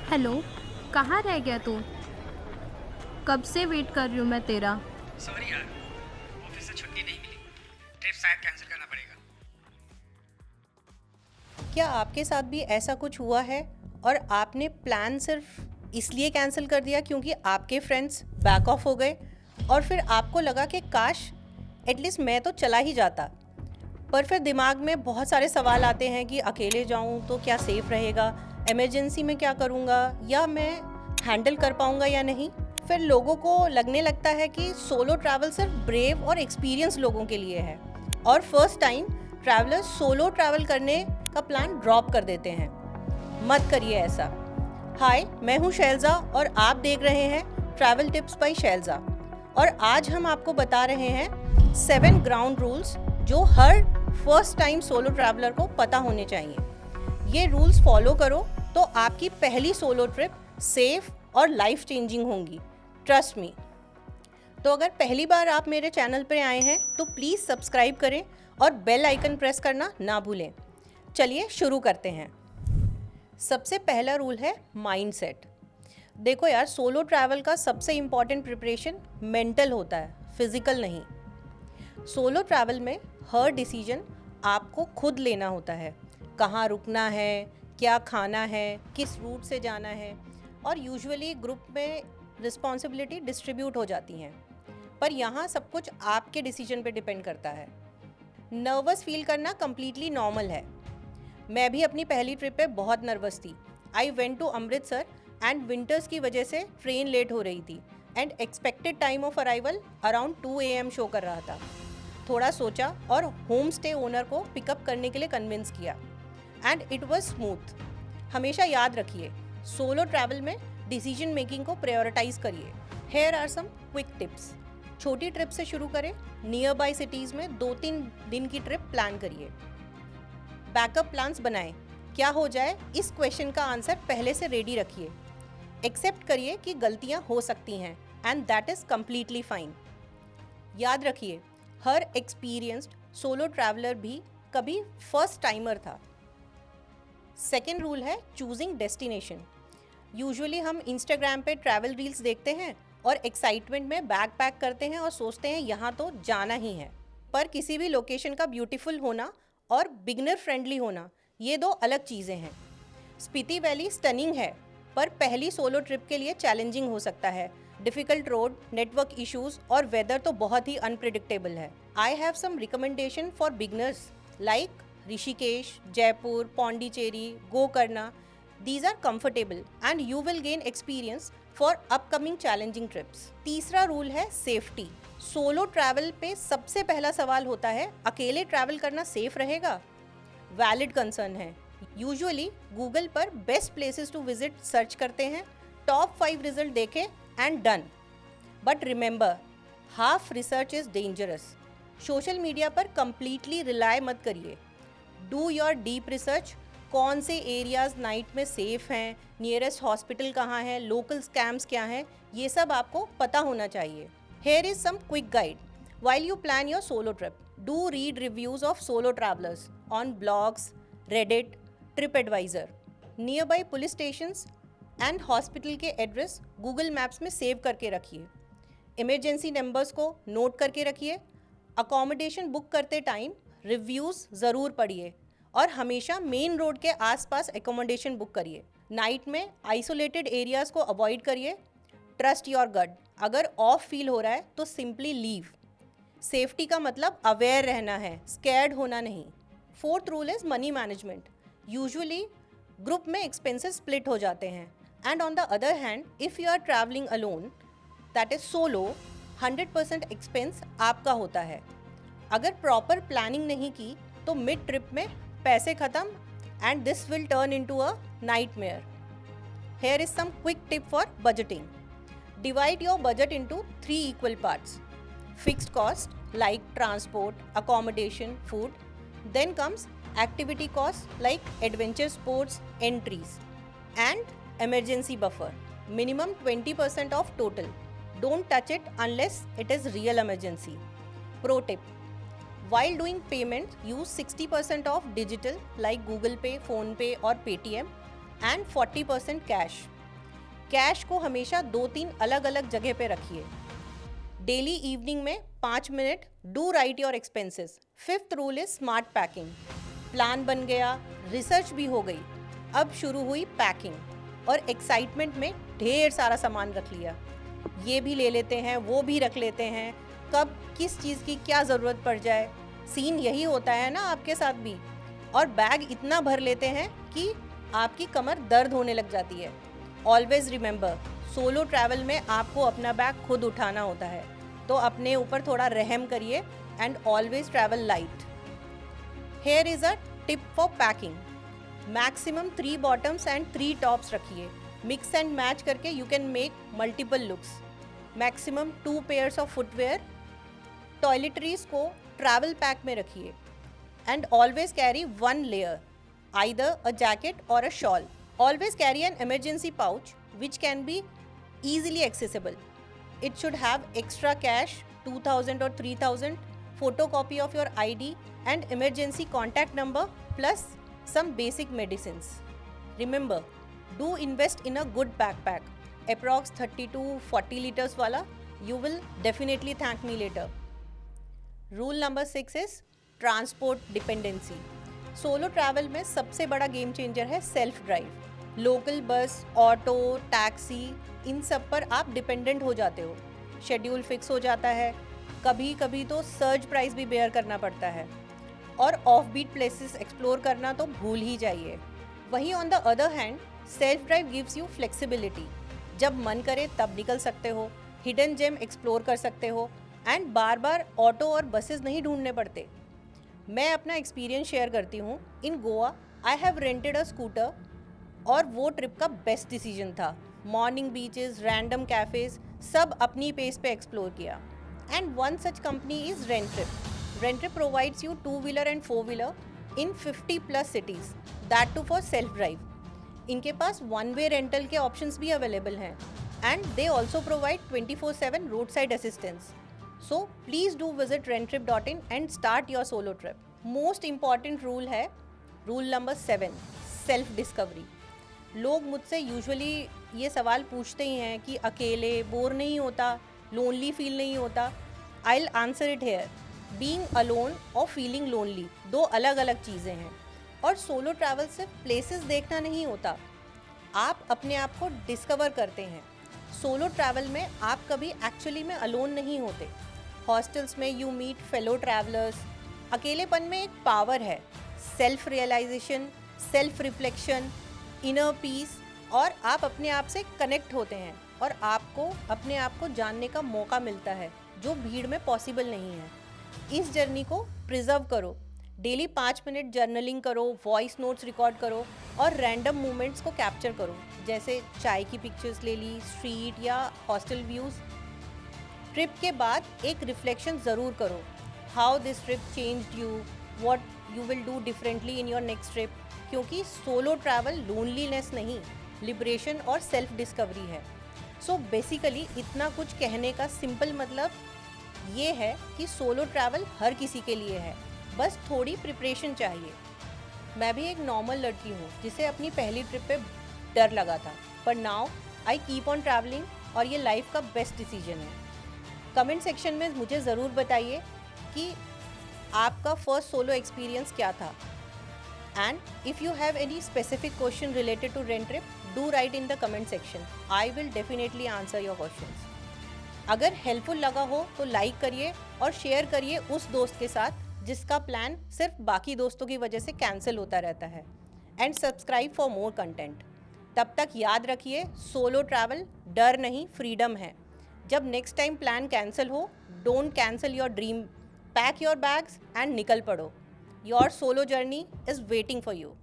Hello. कहाँ रह गया तू? कब से वेट कर रही हूँ मैं तेरा। सॉरी यार, ऑफिस से छुट्टी नहीं मिली। ट्रिप शायद कैंसिल करना पड़ेगा। क्या आपके साथ भी ऐसा कुछ हुआ है और आपने प्लान सिर्फ इसलिए कैंसिल कर दिया क्योंकि आपके फ्रेंड्स बैक ऑफ हो गए और फिर आपको लगा कि काश एटलीस्ट मैं तो चला ही जाता, पर फिर दिमाग में बहुत सारे सवाल आते हैं कि अकेले जाऊं तो क्या सेफ रहेगा, इमरजेंसी में क्या करूंगा, या मैं हैंडल कर पाऊंगा या नहीं। फिर लोगों को लगने लगता है कि सोलो ट्रैवल सिर्फ ब्रेव और एक्सपीरियंस लोगों के लिए है और first time travellers solo travel करने का प्लान ड्रॉप कर देते हैं। मत करिए ऐसा। हाय, मैं हूँ शैलजा और आप देख रहे हैं ट्रैवल टिप्स बाय शैलजा और आज हम आपको बता रहे हैं 7 ग्राउंड रूल्स जो हर फर्स्ट टाइम सोलो ट्रैवलर को पता होने चाहिए। ये रूल्स फॉलो करो तो आपकी पहली सोलो ट्रिप सेफ और लाइफ चेंजिंग होंगी, ट्रस्ट मी। तो अगर पहली बार आप मेरे चैनल पर आए हैं तो प्लीज़ सब्सक्राइब करें और बेल आइकन प्रेस करना ना भूलें। चलिए शुरू करते हैं। सबसे पहला रूल है माइंडसेट। देखो यार, सोलो ट्रैवल का सबसे इम्पॉर्टेंट प्रिपरेशन मेंटल होता है, फिजिकल नहीं। सोलो ट्रैवल में हर डिसीजन आपको खुद लेना होता है। कहाँ रुकना है, क्या खाना है, किस रूट से जाना है, और यूजुअली ग्रुप में रिस्पॉन्सिबिलिटी डिस्ट्रीब्यूट हो जाती हैं, पर यहाँ सब कुछ आपके डिसीजन पे डिपेंड करता है। नर्वस फील करना कम्प्लीटली नॉर्मल है। मैं भी अपनी पहली ट्रिप पे बहुत नर्वस थी। I went to Amritsar and winters की वजह से ट्रेन लेट हो रही थी and expected time of arrival around 2 AM show कर रहा था। थोड़ा सोचा और होम स्टे ओनर को पिकअप करने के लिए कन्विंस किया एंड इट वाज स्मूथ। हमेशा याद रखिए, सोलो ट्रैवल में डिसीजन मेकिंग को प्रायोरिटाइज करिए। Here are some quick tips. छोटी ट्रिप से शुरू करें। नियर बाय सिटीज़ में 2-3 दिन की ट्रिप प्लान करिए। बैकअप प्लान्स बनाएं। क्या हो जाए, इस क्वेश्चन का आंसर पहले से रेडी रखिए। एक्सेप्ट करिए कि गलतियां हो सकती हैं and that is completely fine. याद रखिए, हर एक्सपीरियंस्ड सोलो ट्रैवलर भी कभी फर्स्ट टाइमर था। सेकेंड रूल है चूजिंग डेस्टिनेशन। यूजुअली हम इंस्टाग्राम पे ट्रैवल रील्स देखते हैं और एक्साइटमेंट में बैग पैक करते हैं और सोचते हैं यहाँ तो जाना ही है, पर किसी भी लोकेशन का ब्यूटीफुल होना और बिगनर फ्रेंडली होना, ये 2 अलग चीज़ें हैं। स्पीति वैली स्टनिंग है, पर पहली सोलो ट्रिप के लिए चैलेंजिंग हो सकता है। डिफ़िकल्ट रोड, नेटवर्क इश्यूज और वेदर तो बहुत ही अनप्रिडिक्टेबल है। I have some recommendation for beginners like Rishikesh, Jaipur, Pondicherry, Gokarna. These are comfortable and you will gain experience for upcoming challenging trips. तीसरा रूल है सेफ्टी। सोलो ट्रैवल पे सबसे पहला सवाल होता है, अकेले ट्रैवल करना सेफ रहेगा? वैलिड कंसर्न है। यूजुअली गूगल पर best places to visit search करते हैं, टॉप 5 रिजल्ट देखें and done. But remember, half research is dangerous. Social media पर कंप्लीटली रिलाय मत करिए। Do your deep research. कौन से एरियाज नाइट में सेफ हैं, नियरेस्ट हॉस्पिटल कहाँ है, लोकल स्कैम्स क्या हैं, ये सब आपको पता होना चाहिए। Here is some quick guide. While you plan your solo trip, do read reviews of solo travelers on blogs, Reddit, TripAdvisor. Nearby police stations and hospital के एड्रेस Google Maps में सेव करके रखिए। इमरजेंसी नंबर्स को note करके रखिए। Accommodation book करते time reviews ज़रूर पढ़िए और हमेशा मेन रोड के आसपास अकोमोडेशन बुक करिए। नाइट में आइसोलेटेड एरियाज़ को अवॉइड करिए। Trust your gut. अगर ऑफ फील हो रहा है तो सिंपली लीव। सेफ्टी का मतलब अवेयर रहना है, स्कैर्ड होना नहीं। Fourth rule is money management. Usually group में एक्सपेंसेस स्प्लिट हो जाते हैं and on the other hand if you are travelling alone, that is solo, 100% expense आपका होता है। अगर प्रॉपर प्लानिंग नहीं की तो मिड ट्रिप में पैसे ख़त्म and this will turn into a nightmare. Here is some quick tip for budgeting. Divide your budget into 3 equal parts. Fixed cost like transport, accommodation, food. Then comes activity costs like adventure sports, entries. And emergency buffer. Minimum 20% of total. Don't touch it unless it is real emergency. Pro tip. While doing payments, use 60% of digital like Google Pay, PhonePe or Paytm and 40% cash. Cash को हमेशा 2-3 अलग अलग जगह पे रखिए। Daily evening में 5 minute do right your expenses. 5th rule is smart packing. Plan बन गया, रिसर्च भी हो गई, अब शुरू हुई पैकिंग और एक्साइटमेंट में ढेर सारा सामान रख लिया। ये भी ले लेते हैं, वो भी रख लेते हैं, कब किस चीज़ की क्या ज़रूरत पड़ जाए। सीन यही होता है ना आपके साथ भी। और बैग इतना भर लेते हैं कि आपकी कमर दर्द होने लग जाती है। ऑलवेज रिमेंबर, सोलो ट्रैवल में आपको अपना बैग खुद उठाना होता है, तो अपने ऊपर थोड़ा रहम करिए and always travel light. Here is a tip for packing. Maximum 3 bottoms and 3 tops रखिए। मिक्स एंड मैच करके you can make multiple looks. Maximum 2 pairs of footwear. Toiletries को ट्रैवल पैक में रखिए and always carry 1 layer, either a jacket or a shawl. Always carry an emergency pouch which can be easily accessible. It should have extra cash, 2000 or 3000, photocopy of your ID and emergency contact number plus some basic medicines. Remember, do invest in a good backpack. Approx 30 to 40 liters wala. You will definitely thank me later. Rule number 6 is transport dependency. Solo travel में सबसे बड़ा game changer है self drive. Local bus, auto, taxi, इन सब पर आप dependent हो जाते हो। शेड्यूल फिक्स हो जाता है, कभी कभी तो सर्ज प्राइस भी बेयर करना पड़ता है और ऑफ बीट प्लेसेस एक्सप्लोर करना तो भूल ही जाइए। वहीं on the other hand self drive gives you flexibility. जब मन करे तब निकल सकते हो, हिडन जेम एक्सप्लोर कर सकते हो एंड बार बार ऑटो और बसेस नहीं ढूंढने पड़ते। मैं अपना एक्सपीरियंस शेयर करती हूँ। In Goa I have rented a scooter और वो ट्रिप का बेस्ट डिसीजन था। मॉर्निंग बीचेस, रैंडम कैफ़ेज, सब अपनी पेस पे एक्सप्लोर किया। And one such company is Rentrip. Rentrip provides you 2-wheeler and 4-wheeler in 50+ cities, that too for self drive. इनके पास 1-way रेंटल के ऑप्शंस भी अवेलेबल हैं and they also provide 24/7 road side assistance. So please do visit rentrip.in and start your solo trip. Most important rule है rule number 7, self discovery. लोग मुझसे usually ये सवाल पूछते ही हैं कि अकेले बोर नहीं होता, लोनली फील नहीं होता। I'll answer it here. Being alone और feeling lonely 2 अलग अलग चीज़ें हैं। और सोलो ट्रैवल सिर्फ प्लेसेस देखना नहीं होता, आप अपने आप को डिस्कवर करते हैं। सोलो ट्रैवल में आप कभी एक्चुअली में अलोन नहीं होते। हॉस्टल्स में यू मीट फेलो ट्रैवलर्स। अकेलेपन में एक पावर है, self realisation, self reflection, inner peace, और आप अपने आप से कनेक्ट होते हैं और आपको अपने आप को जानने का मौका मिलता है जो भीड़ में पॉसिबल नहीं है। इस जर्नी को प्रिजर्व करो। डेली 5 मिनट जर्नलिंग करो, वॉइस नोट्स रिकॉर्ड करो और रैंडम मोमेंट्स को कैप्चर करो, जैसे चाय की पिक्चर्स ले ली, स्ट्रीट या हॉस्टल व्यूज़। ट्रिप के बाद एक रिफ्लेक्शन ज़रूर करो, how this trip changed you, what you will do differently in your next trip. क्योंकि सोलो ट्रैवल लोनलीनेस नहीं, लिबरेशन और सेल्फ डिस्कवरी है। सो बेसिकली इतना कुछ कहने का सिंपल मतलब ये है कि सोलो ट्रैवल हर किसी के लिए है, बस थोड़ी प्रिपरेशन चाहिए। मैं भी एक नॉर्मल लड़की हूँ जिसे अपनी पहली ट्रिप पे डर लगा था, पर now I keep on travelling और ये लाइफ का बेस्ट डिसीजन है। कमेंट सेक्शन में मुझे ज़रूर बताइए कि आपका फर्स्ट सोलो एक्सपीरियंस क्या था। And if you have any specific question related to rent trip, do write in the comment section. I will definitely answer your questions. अगर हेल्पफुल लगा हो तो लाइक करिए और शेयर करिए उस दोस्त के साथ जिसका प्लान सिर्फ बाकी दोस्तों की वजह से कैंसिल होता रहता है। And subscribe for more content. तब तक याद रखिए, सोलो ट्रैवल डर नहीं, फ्रीडम है। जब नेक्स्ट टाइम प्लान कैंसिल हो, don't cancel your dream, pack your bags and निकल पड़ो। Your solo journey is waiting for you.